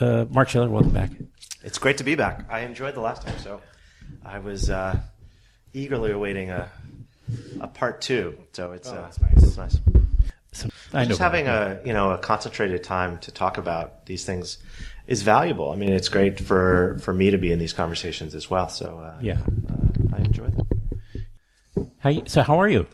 Marc Schiller, welcome back. It's great to be back. I enjoyed the last time, so I was eagerly awaiting a part two. So it's that's nice. It's nice. So, Just having a concentrated time to talk about these things is valuable. I mean, it's great for me to be in these conversations as well. So I enjoy them. So how are you?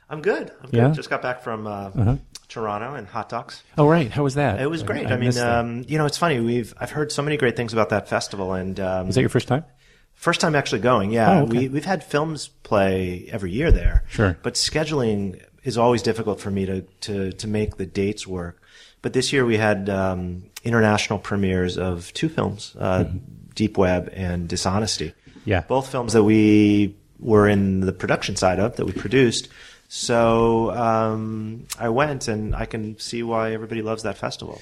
I'm good. Yeah? Just got back from Toronto and hot dogs. Oh, right. How was that? It was great. I mean, it's funny. I've heard so many great things about that festival. And was that your first time? First time actually going, yeah. Oh, okay. We've had films play every year there. Sure. But scheduling is always difficult for me to make the dates work. But this year we had international premieres of two films, Deep Web and Dishonesty. Yeah. Both films that we were in the production side of, that we produced. So I went, and I can see why everybody loves that festival.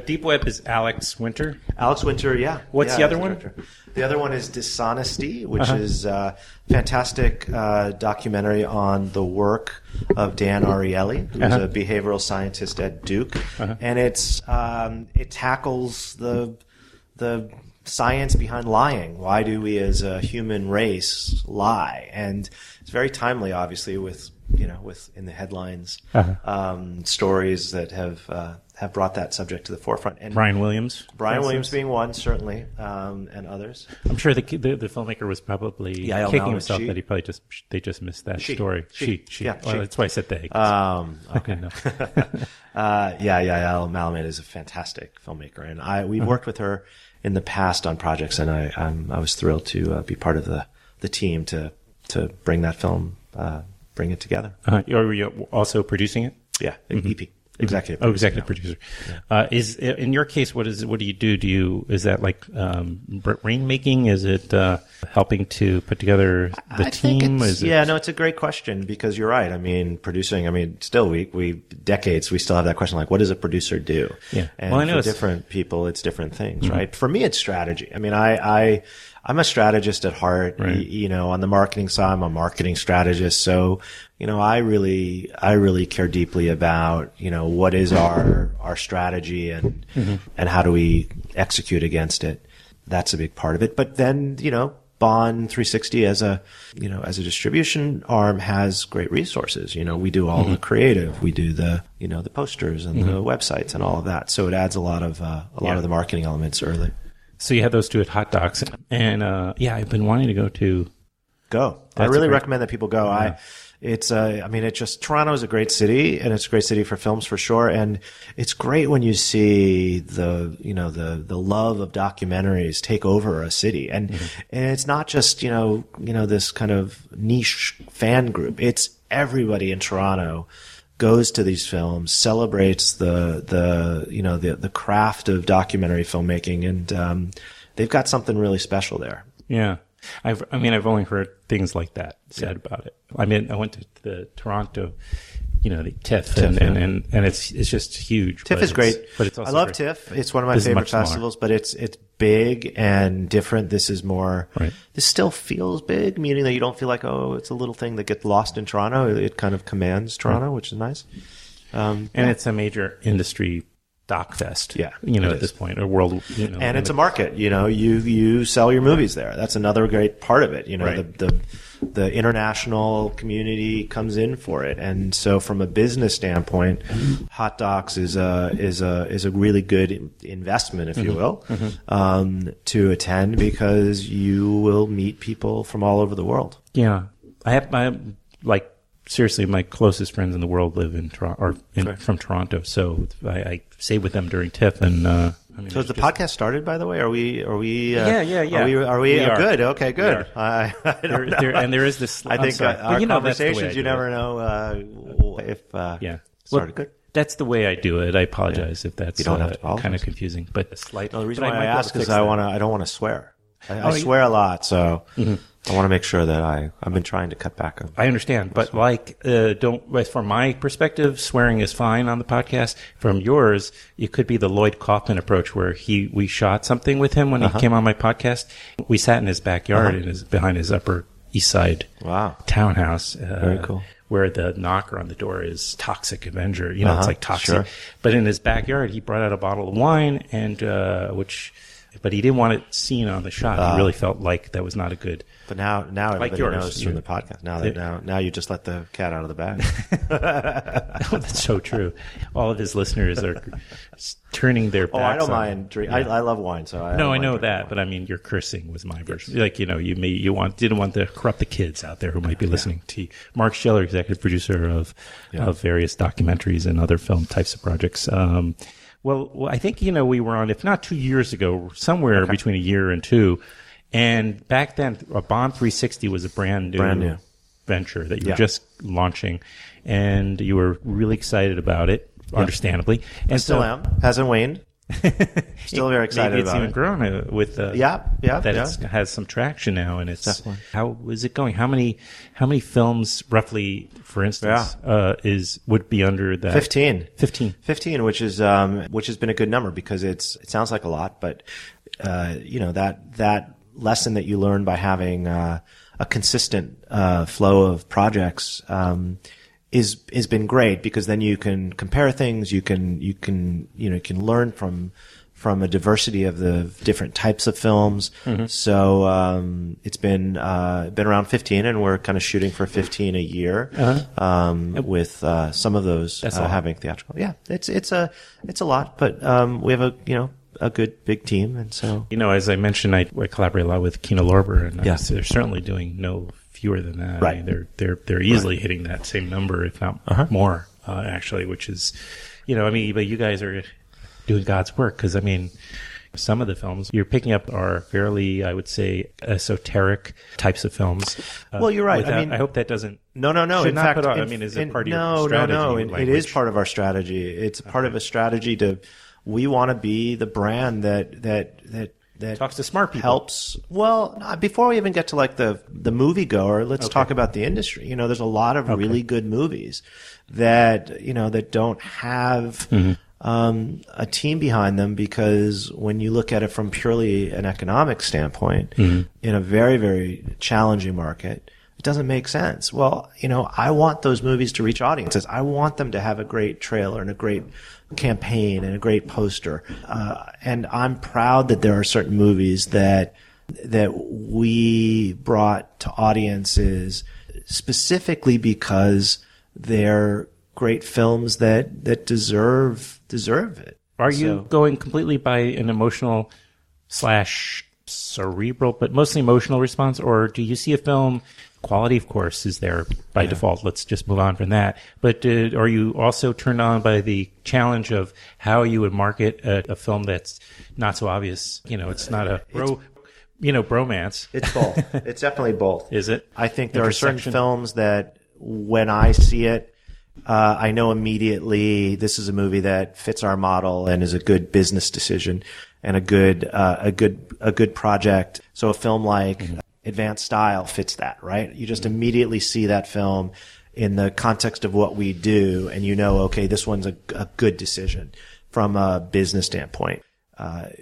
Deep Web is Alex Winter. Alex Winter, yeah. What's the other one? Director. The other one is Dishonesty, which is a fantastic documentary on the work of Dan Ariely, who's a behavioral scientist at Duke, and it tackles the science behind lying. Why do we, as a human race, lie? And it's very timely, obviously, with in the headlines stories that have brought that subject to the forefront. And Brian Williams being one, certainly, and others. I'm sure the filmmaker was probably kicking himself that they just missed that story. She. That's why I said they. Okay. No. Yael Malamed is a fantastic filmmaker, and we've worked with her in the past on projects, and I was thrilled to be part of the team to bring that film, bring it together. Are you also producing it? Yeah, EP. Executive. Executive producer. Yeah. Is in your case, what do you do? Is that like rainmaking? Is it helping to put together the team? It's a great question, because you're right. I mean, producing. I mean, still we decades we still have that question, like, what does a producer do? Yeah. And well, I know for different people, it's different things, right? For me, it's strategy. I mean, I'm a strategist at heart. Right. On the marketing side, I'm a marketing strategist. So, I really care deeply about, what is our strategy and how do we execute against it. That's a big part of it. But then, Bond 360 as a distribution arm has great resources. We do all the creative, we do the posters and the websites and all of that. So it adds a lot of the marketing elements early. So you had those two at Hot Dogs, and I've been wanting to go to. I really recommend that people go. Yeah. Toronto is a great city, and it's a great city for films for sure. And it's great when you see the love of documentaries take over a city, and it's not just this kind of niche fan group. It's everybody in Toronto goes to these films, celebrates the craft of documentary filmmaking, and they've got something really special there. Yeah. I've only heard things like that said about it. I mean, I went to the Toronto, the TIFF, and it's just huge. TIFF is great, but it's also I love great. TIFF. It's one of my favorite festivals, but it's big and different. This is more. Right. This still feels big, meaning that you don't feel like, it's a little thing that gets lost in Toronto. It kind of commands Toronto, which is nice. And it's a major industry doc fest. Yeah, at this point, or world. And it's a market. You sell your movies there. That's another great part of it. Right. The international community comes in for it, and so from a business standpoint, Hot Docs is a really good investment, if you will, to attend, because you will meet people from all over the world. Yeah, I have seriously, my closest friends in the world live in Toronto, from Toronto, so I stay with them during TIFF. And so is the podcast started, by the way? Are we? Yeah. Are we good? Okay, good. I don't know. And there is this. I think our conversations, you never know if started good. That's the way I do it. I apologize if that's kind of confusing, but slight. No, the reason why I ask is I don't want to swear. I swear a lot, so I want to make sure that I've been trying to cut back on. I understand, but from my perspective, swearing is fine on the podcast. From yours, it could be the Lloyd Kaufman approach, where we shot something with him when he came on my podcast. We sat in his backyard behind his Upper East Side townhouse. Very cool. where the knocker on the door is Toxic Avenger. You know, it's like toxic. Sure. But in his backyard, he brought out a bottle of wine, and but he didn't want it seen on the shot. He really felt like that was not a good. But now everybody yours, knows from the podcast. Now you just let the cat out of the bag. Oh, that's so true. All of his listeners are turning their backs. I don't mind drink. I love wine, so I know that, but I mean, your cursing was my version. Like, you know, you didn't want to corrupt the kids out there who might be listening to you. Marc Schiller, executive producer of various documentaries and other film types of projects. Well, I think, you know, we were on, if not 2 years ago, somewhere between a year and two. And back then, Bond 360 was a brand new venture that you were just launching, and you were really excited about it, understandably. And I still am. Hasn't waned. Still very excited maybe it's about even it. grown with it has some traction now, and it's definitely. How is it going? How many films roughly, for instance, would be under that? 15, 15, which has been a good number because it sounds like a lot, but you know, that lesson that you learn by having a consistent flow of projects has been great, because then you can compare things, you can learn from a diversity of the different types of films. So it's been around 15, and we're kind of shooting for 15 a year, with some of those having theatrical. Yeah, it's a lot, but we have a good big team, and so, you know, as I mentioned, I collaborate a lot with Kino Lorber, and they're certainly doing no fewer than that. Right. I mean, they're easily hitting that same number, if not more, actually, which is, you know, I mean, but you guys are doing God's work, because I mean, some of the films you're picking up are fairly, I would say, esoteric types of films. Well, you're right. I hope that doesn't. No. In fact, is it part of your strategy? No. It is part of our strategy. It's part of a strategy we want to be the brand that talks to smart people. Helps. Well, before we even get to like the moviegoer, let's talk about the industry. You know, there's a lot of really good movies that, you know, that don't have a team behind them, because when you look at it from purely an economic standpoint, in a very, very challenging market, it doesn't make sense. Well, you know, I want those movies to reach audiences. I want them to have a great trailer and a great campaign and a great poster. And I'm proud that there are certain movies that we brought to audiences specifically because they're great films that deserve it. Are you going completely by an emotional / cerebral, but mostly emotional response, or do you see a film? Quality, of course, is there by default. Let's just move on from that. But are you also turned on by the challenge of how you would market a film that's not so obvious? You know, it's not a bromance. It's both. It's definitely both. Is it? I think there are certain films that when I see it, I know immediately this is a movie that fits our model and is a good business decision and a good project. So a film like Advanced Style fits that, right? You just immediately see that film in the context of what we do, and you know, okay, this one's a good decision from a business standpoint.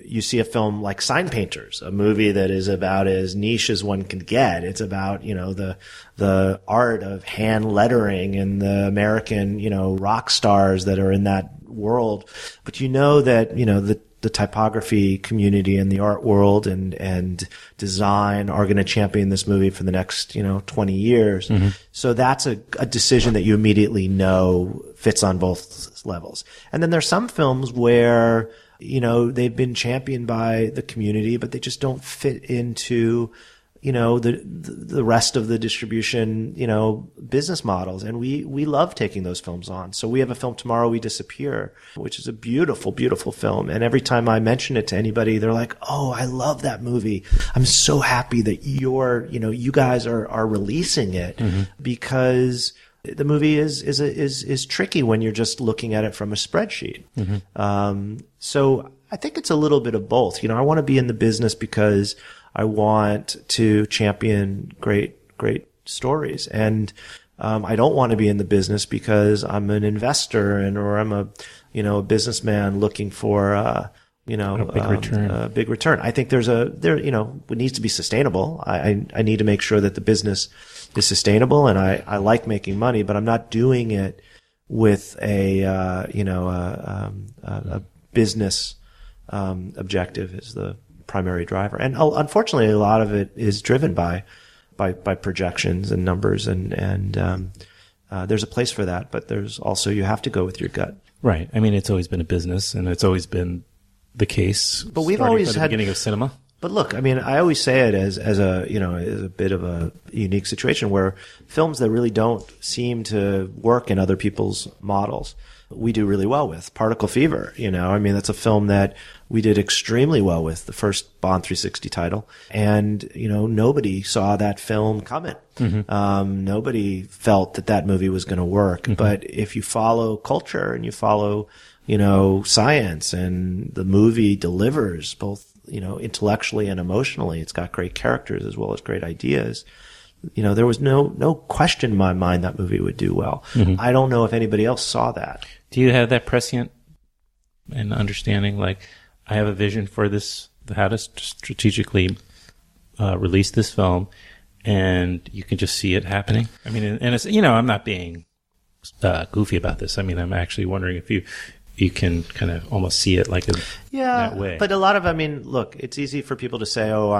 You see a film like Sign Painters, a movie that is about as niche as one can get. It's about, you know, the art of hand lettering and the American, you know, rock stars that are in that world. But you know that, you know, the typography community and the art world and design are going to champion this movie for the next, you know, 20 years. So that's a decision that you immediately know fits on both levels. And then there's some films where, you know, they've been championed by the community, but they just don't fit into, you know, the rest of the distribution, you know, business models. And we love taking those films on. So we have a film, Tomorrow We Disappear, which is a beautiful, beautiful film. And every time I mention it to anybody, they're like, "Oh, I love that movie. I'm so happy that you guys are releasing it," because the movie is tricky when you're just looking at it from a spreadsheet. So I think it's a little bit of both. You know, I want to be in the business because I want to champion great stories. And I don't want to be in the business because I'm an investor or I'm a businessman looking for a big return. I think it needs to be sustainable. I need to make sure that the business is sustainable, and I like making money, but I'm not doing it with a business objective as the primary driver. And unfortunately, a lot of it is driven by projections and numbers, and there's a place for that, but there's also, you have to go with your gut. Right. I mean, it's always been a business, and it's always been the case. But we've always had the beginning of cinema. But look, I mean, I always say it as a bit of a unique situation where films that really don't seem to work in other people's models, we do really well with. Particle Fever, I mean, that's a film that we did extremely well with, the first Bond 360 title. And, nobody saw that film coming. Mm-hmm. Nobody felt that movie was going to work. Mm-hmm. But if you follow culture and you follow, science, and the movie delivers both, intellectually and emotionally, it's got great characters as well as great ideas. There was no question in my mind that movie would do well. Mm-hmm. I don't know if anybody else saw that. Do you have that prescient and understanding, like, I have a vision for this, how to strategically release this film, and you can just see it happening? I mean, and it's, I'm not being goofy about this. I mean, I'm actually wondering if you can kind of almost see it like that way. But look, it's easy for people to say, oh,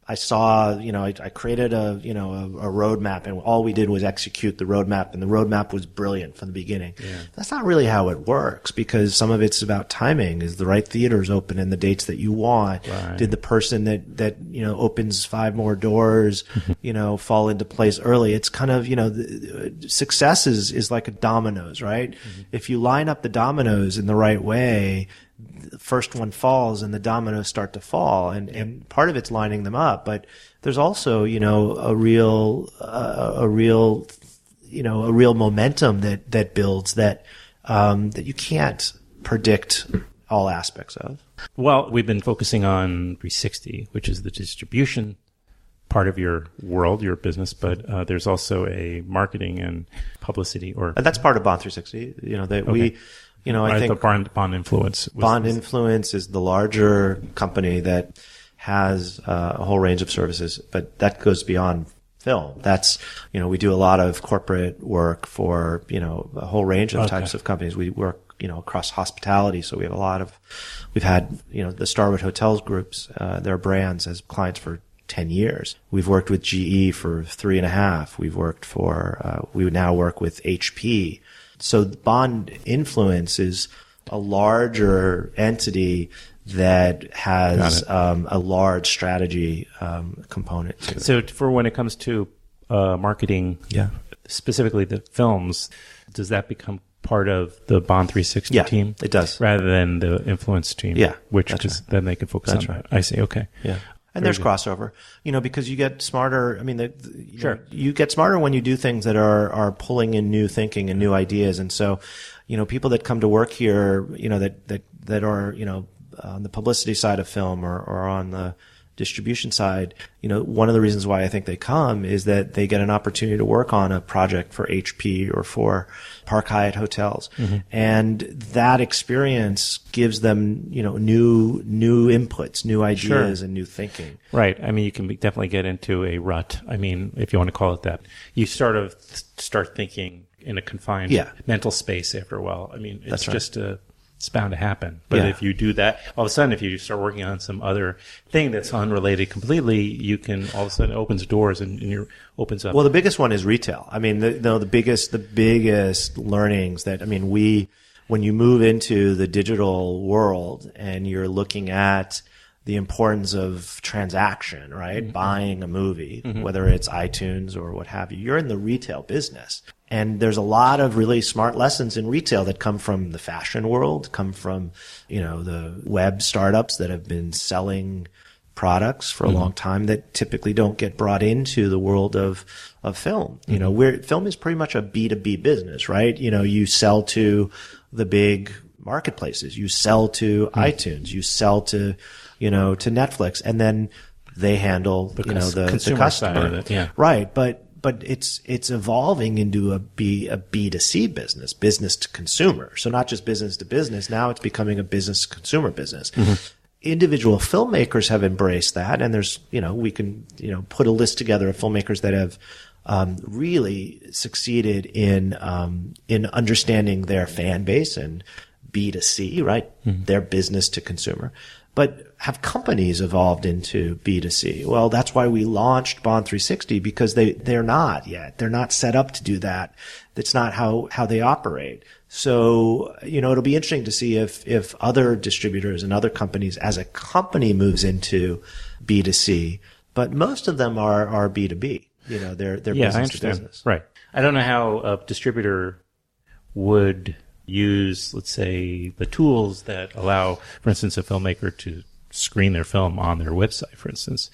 I saw, I created a roadmap, and all we did was execute the roadmap, and the roadmap was brilliant from the beginning. Yeah. That's not really how it works, because some of it's about timing. Is the right theaters open in the dates that you want? Right. Did the person that opens 5 more doors, fall into place early? It's kind of, success is like a dominoes, right? Mm-hmm. If you line up the dominoes in the right way, the first one falls and the dominoes start to fall, and part of it's lining them up, but there's also a real momentum that builds that you can't predict all aspects of. Well, we've been focusing on 360, which is the distribution part of your world, your business, but there's also a marketing and publicity, or that's part of Bond 360. I think Bond Influence. Bond Influence is the larger company that has a whole range of services, but that goes beyond film. That's, we do a lot of corporate work for, a whole range of types of companies. We work, across hospitality. So we've had, the Starwood Hotels groups, their brands as clients for 10 years. We've worked with GE for 3.5. We've worked for, we now work with HP. So Bond Influence is a larger entity that has a large strategy component to it. So for when it comes to marketing, specifically the films, does that become part of the Bond 360 team? It does. Rather than the Influence team? Yeah. Which then they can focus on that. I see. Okay. Yeah. And there's crossover, because you get smarter. I mean, you get smarter when you do things that are pulling in new thinking and new ideas. And so, people that come to work here, that are, on the publicity side of film or on the distribution side, one of the reasons why I think they come is that they get an opportunity to work on a project for HP or for Park Hyatt Hotels. Mm-hmm. And that experience gives them, new inputs, new ideas, and new thinking. Right. I mean, you can definitely get into a rut. I mean, if you want to call it that, you start thinking in a confined mental space after a while. I mean, it's bound to happen. But if you do that, all of a sudden, if you start working on some other thing that's unrelated completely, you can all of a sudden it opens doors and opens up. Well, the biggest one is retail. I mean, the biggest learnings that, when you move into the digital world and you're looking at the importance of transaction, right? Mm-hmm. Buying a movie, whether it's iTunes or what have you, you're in the retail business. And there's a lot of really smart lessons in retail that come from the fashion world, come from, the web startups that have been selling products for a long time that typically don't get brought into the world of film. Film is pretty much a B2B business, right? You sell to the big marketplaces, you sell to iTunes, you sell to Netflix, and then they handle, the customer side of it. Yeah. Right. But but it's evolving into a B2C business, business to consumer. So not just business to business. Now it's becoming a business to consumer business. Individual filmmakers have embraced that. And there's, we can, put a list together of filmmakers that have really succeeded in understanding their fan base and B2C, right? Their business to consumer. But have companies evolved into B2C? Well, that's why we launched Bond 360, because they're not yet. They're not set up to do that. That's not how they operate. So, it'll be interesting to see if other distributors and other companies as a company moves into B2C. But most of them are B2B. They're business to business. Right. I don't know how a distributor would use, let's say, the tools that allow, for instance, a filmmaker to screen their film on their website, for instance,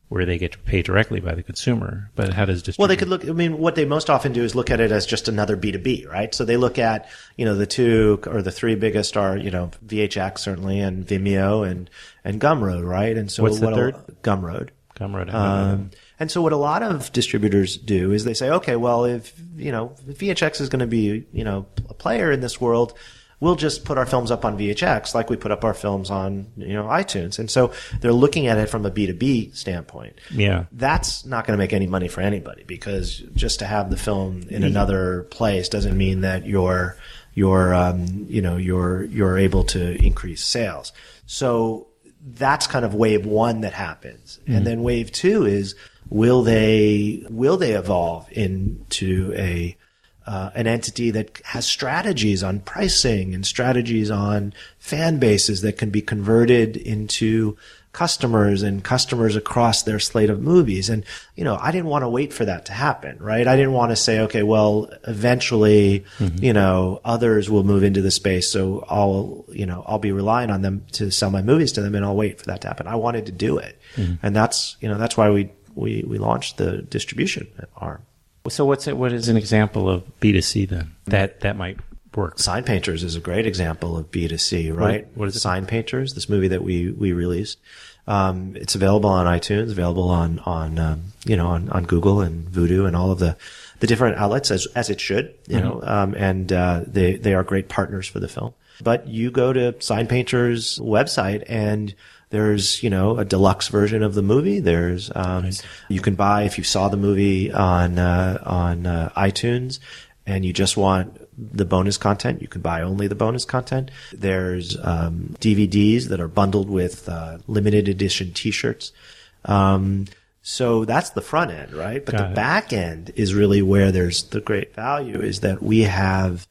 where they get to pay directly by the consumer. But how does distributor? Well, they could look, what they most often do is look at it as just another B2B, right? So they look at, the two or the three biggest are, VHX certainly, and Vimeo and Gumroad, right? And so what's the third? Gumroad. Gumroad. And so what a lot of distributors do is they say, okay, well, if VHX is going to be, a player in this world, we'll just put our films up on VHX like we put up our films on, iTunes. And so they're looking at it from a B2B standpoint. Yeah. That's not going to make any money for anybody, because just to have the film in another place doesn't mean that you're able to increase sales. So that's kind of wave one that happens. And then wave two is, will they evolve into an entity that has strategies on pricing and strategies on fan bases that can be converted into customers and customers across their slate of movies? And, I didn't want to wait for that to happen, right? I didn't want to say, okay, well, eventually, others will move into the space. So I'll be relying on them to sell my movies to them, and I'll wait for that to happen. I wanted to do it. And that's why we launched the distribution arm. So what is an example of B2C then that might work? Sign Painters is a great example of B2C, right? What is it? Sign Painters, this movie that we released. It's available on iTunes, available on Google and Vudu and all of the different outlets as it should, and they are great partners for the film. But you go to Sign Painters website and there's, a deluxe version of the movie. There's, you can buy, if you saw the movie on iTunes and you just want the bonus content, you can buy only the bonus content. There's, DVDs that are bundled with, limited edition t-shirts. So that's the front end, right? But the back end is really where there's the great value, is that we have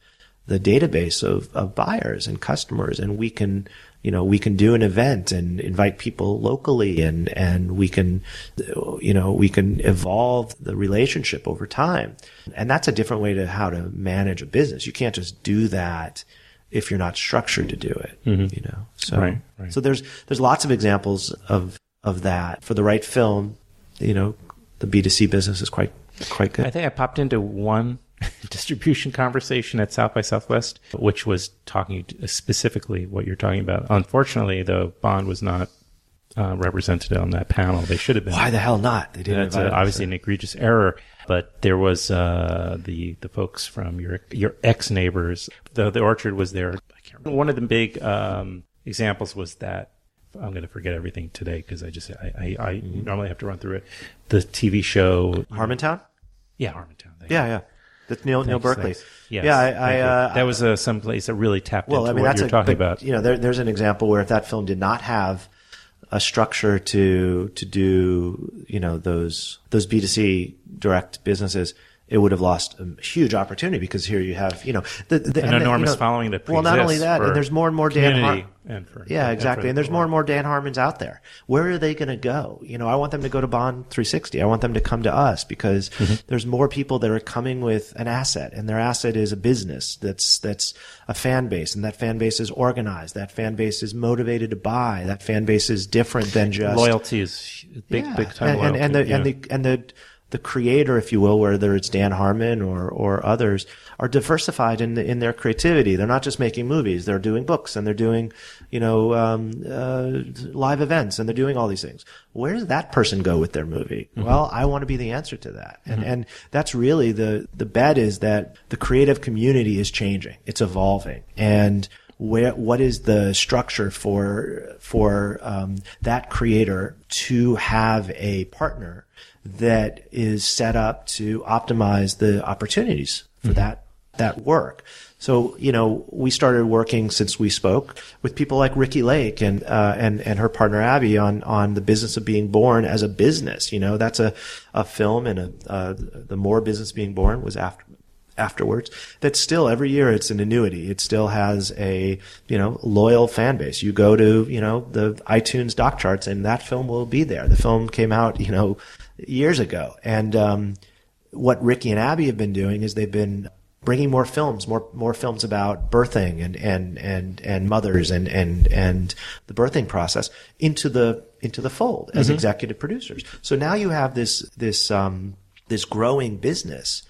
the database of buyers and customers, and we can do an event and invite people locally, and we can evolve the relationship over time. And that's a different way to how to manage a business. You can't just do that if you're not structured to do it, So, right. So there's lots of examples of that. For the right film, the B2C business is quite good. I think I popped into one distribution conversation at South by Southwest, which was talking specifically what you're talking about. Unfortunately, though, Bond was not represented on that panel. They should have been. Why the hell not? They didn't. That's obviously an egregious error. But there was the folks from your ex neighbors. The orchard was there. I can't remember. One of the big examples was that. I'm going to forget everything today because I normally have to run through it. The TV show Harmontown. Yeah, Harmontown. Yeah. That's Neil Berkeley. Yes. Yeah, that was some place that really tapped into what that's you're talking about. There's an example where if that film did not have a structure to do, those B2C direct businesses, it would have lost a huge opportunity, because here you have, an enormous following that pre-exists. Well, not only that, and there's more and more Dan Harmon. Exactly. And there's more and more Dan Harmons out there. Where are they going to go? I want them to go to Bond 360. I want them to come to us, because there's more people that are coming with an asset, and their asset is a business that's a fan base, and that fan base is organized. That fan base is motivated to buy. That fan base is different than just loyalty is big time loyalty. And the the creator, if you will, whether it's Dan Harmon or others, are diversified in their creativity. They're not just making movies. They're doing books, and they're doing, live events, and they're doing all these things. Where does that person go with their movie? Mm-hmm. Well, I want to be the answer to that. And that's really the bet, is that the creative community is changing. It's evolving. And what is the structure for that creator to have a partner that is set up to optimize the opportunities for that work? So, we started working, since we spoke, with people like Ricki Lake and her partner Abby on The Business of Being Born as a business. That's a film, and the More Business Being Born was afterwards. That still, every year, it's an annuity. It still has a, loyal fan base. You go to, the iTunes doc charts, and that film will be there. The film came out, years ago. And what Ricki and Abby have been doing is they've been bringing more films about birthing and mothers and the birthing process into the fold as executive producers. So now you have this growing business.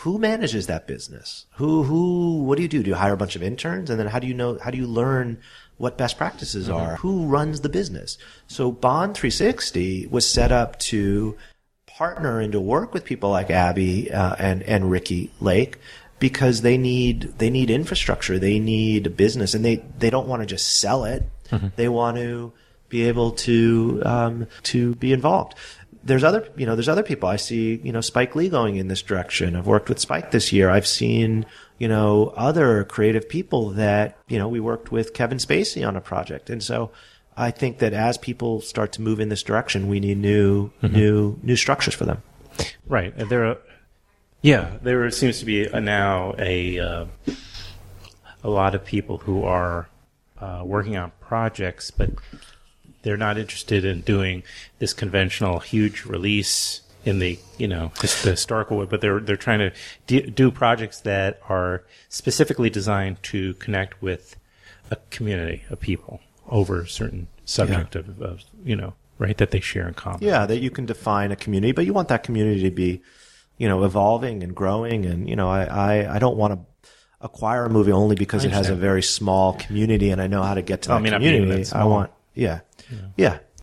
Who manages that business? What do you do? Do you hire a bunch of interns? And then how do you learn what best practices are? Who runs the business? So Bond 360 was set up to partner and to work with people like Abby and Ricki Lake, because they need infrastructure, they need a business, and they don't want to just sell it. They want to be able to be involved. There's other people. I see, Spike Lee going in this direction. I've worked with Spike this year. I've seen, other creative people that, we worked with Kevin Spacey on a project. And so I think that as people start to move in this direction, we need new structures for them. Right. There seems to be now a lot of people who are working on projects, but they're not interested in doing this conventional huge release in the just the historical way, but they're trying to do projects that are specifically designed to connect with a community of people over a certain subject of right, that they share in common. Yeah, that you can define a community, but you want that community to be evolving and growing. And I don't want to acquire a movie only because it has a very small community and I know how to get to that community. I want Yeah.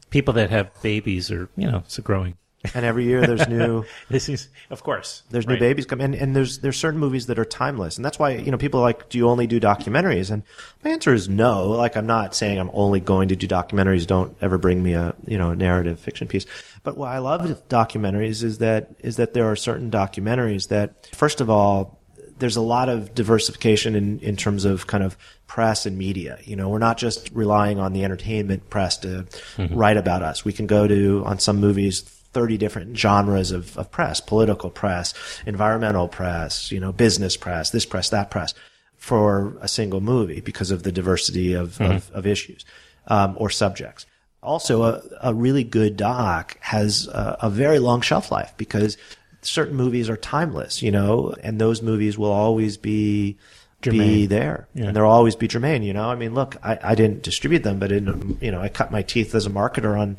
People that have babies are, it's a growing. And every year there's new. This is, of course. There's new babies come in, and there's certain movies that are timeless. And that's why, people are like, do you only do documentaries? And my answer is no. Like, I'm not saying I'm only going to do documentaries. Don't ever bring me a narrative fiction piece. But what I love with documentaries is that there are certain documentaries that, first of all, there's a lot of diversification in terms of kind of press and media. We're not just relying on the entertainment press to write about us. We can go to, on some movies, 30 different genres of press: political press, environmental press, business press, this press, that press, for a single movie because of the diversity of issues or subjects. Also, a really good doc has a very long shelf life because certain movies are timeless, and those movies will always be there, and they'll always be germane. I mean, look, I didn't distribute them, but I cut my teeth as a marketer on,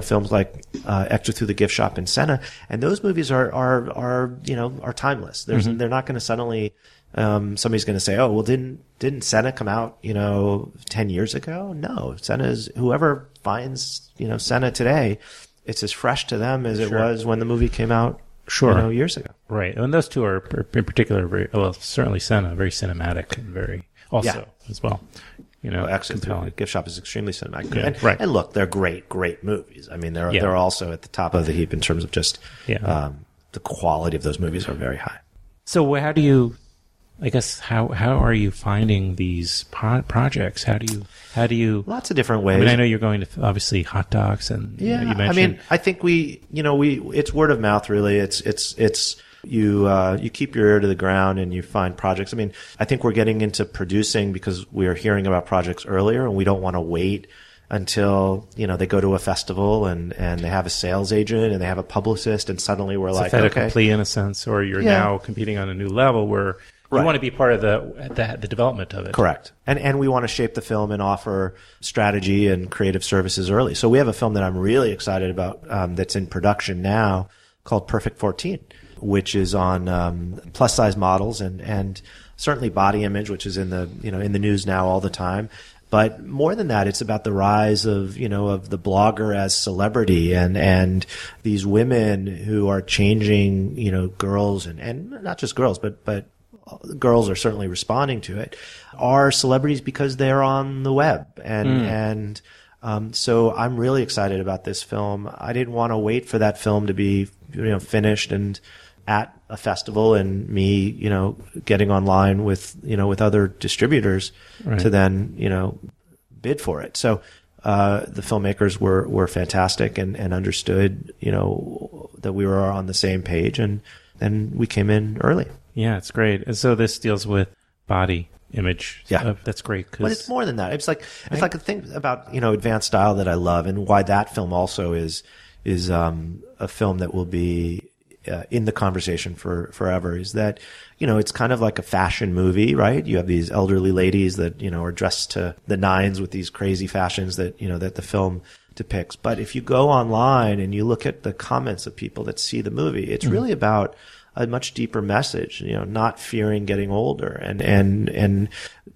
films like Extra Through the Gift Shop and Senna, and those movies are timeless. They're not going to suddenly somebody's going to say, oh, well, didn't Senna come out 10 years ago? No, Senna's, whoever finds Senna today, it's as fresh to them as it was when the movie came out. Years ago. Right. And those two are in particular very, well, certainly Senna, very cinematic and very also as well. Compelling. Gift Shop is extremely cinematic. And look, they're great movies. I mean, they're also at the top of the heap in terms of just the quality of those movies are very high. So how do you, I guess, how are you finding these projects? How do you? Lots of different ways. I mean, I know you're going to obviously hot docs and you mentioned. I mean, I think it's word of mouth really. It's you keep your ear to the ground and you find projects. I mean, I think we're getting into producing because we are hearing about projects earlier and we don't want to wait until they go to a festival and they have a sales agent and they have a publicist and suddenly we're like, fait accompli in a sense, or you're now competing on a new level where. You want to be part of the development of it. Correct. And we want to shape the film and offer strategy and creative services early. So we have a film that I'm really excited about that's in production now called Perfect 14, which is on plus size models and certainly body image, which is in the news now all the time. But more than that, it's about the rise of the blogger as celebrity and these women who are changing, girls and not just girls, but girls are certainly responding to it, are celebrities because they're on the web. And so I'm really excited about this film. I didn't want to wait for that film to be, finished and at a festival and me, getting online with other distributors to then, bid for it. So, the filmmakers were fantastic and understood, that we were on the same page and we came in early. Yeah, it's great. And so this deals with body image. Yeah. That's great. But it's more than that. It's like a thing about, advanced style that I love and why that film also is a film that will be in the conversation for forever is that, it's kind of like a fashion movie, right? You have these elderly ladies that, are dressed to the nines with these crazy fashions that, that the film depicts. But if you go online and you look at the comments of people that see the movie, it's really about a much deeper message, not fearing getting older. And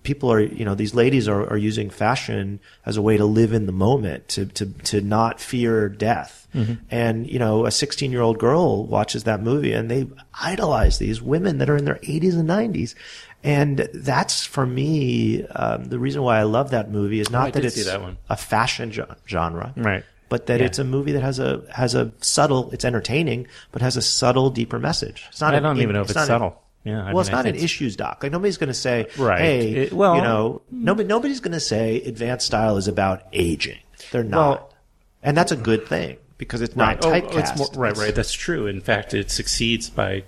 people are, these ladies are using fashion as a way to live in the moment, to not fear death. Mm-hmm. And, a 16-year-old girl watches that movie and they idolize these women that are in their 80s and 90s. And that's, for me, the reason why I love that movie is not that it's a fashion genre. Right. But that it's a movie that has a subtle, it's entertaining, but has a subtle, deeper message. It's not. I don't even know if it's subtle. Yeah. It's not an issues doc. Like nobody's going to say, right. Hey, nobody's going to say advanced style is about aging. They're not, and that's a good thing because it's not typecast. Right. That's true. In fact, it succeeds by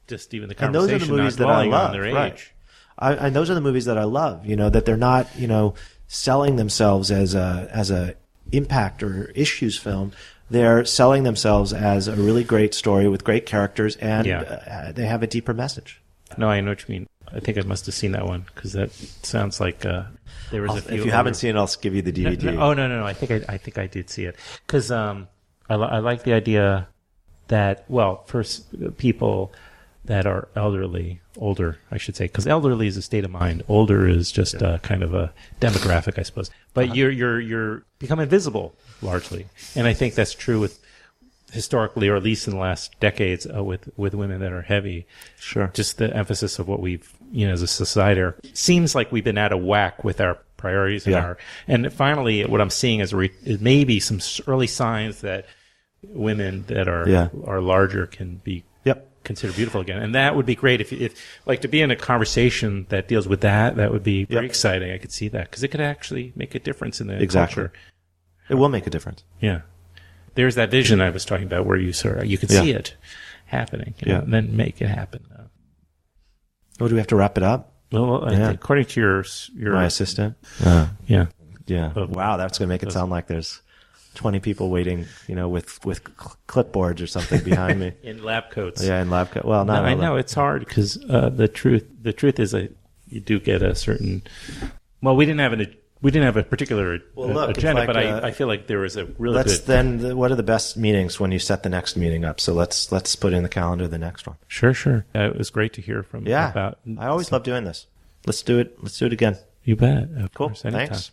just even the conversation. And those are the movies that I love. Right. And those are the movies that I love. That they're not, selling themselves as a impact or issues film. They're selling themselves as a really great story with great characters, and they have a deeper message. No, I know what you mean. I think I must have seen that one because that sounds like there was a few. If you haven't seen it, I'll give you the DVD. No. I think I did see it because I like the idea that first people that are older, I should say, because elderly is a state of mind. Older is just kind of a demographic, I suppose. But you're become invisible largely, and I think that's true with historically, or at least in the last decades, with women that are heavy. Sure. Just the emphasis of what we've, as a society, seems like we've been out of whack with our priorities and finally, what I'm seeing is maybe some early signs that women that are larger can be considered beautiful again, and that would be great if like to be in a conversation that deals with that would be very exciting. I could see that because it could actually make a difference in the culture. It will make a difference. Yeah, there's that vision I was talking about where you could see it happening, and then make it happen. Do we have to wrap it up? Well, according to your my assistant, yeah. Wow, that's going to make it sound like there's 20 people waiting, with clipboards or something behind me in lab coats. Yeah, in lab coats. Well, no, I know it's hard because the truth is that you do get a certain. Well, we didn't have a particular agenda, but I feel like there was a really good. Then what are the best meetings when you set the next meeting up? So let's put in the calendar the next one. Sure. It was great to hear from. Yeah, I always love doing this. Let's do it. Let's do it again. You bet. Cool. Thanks.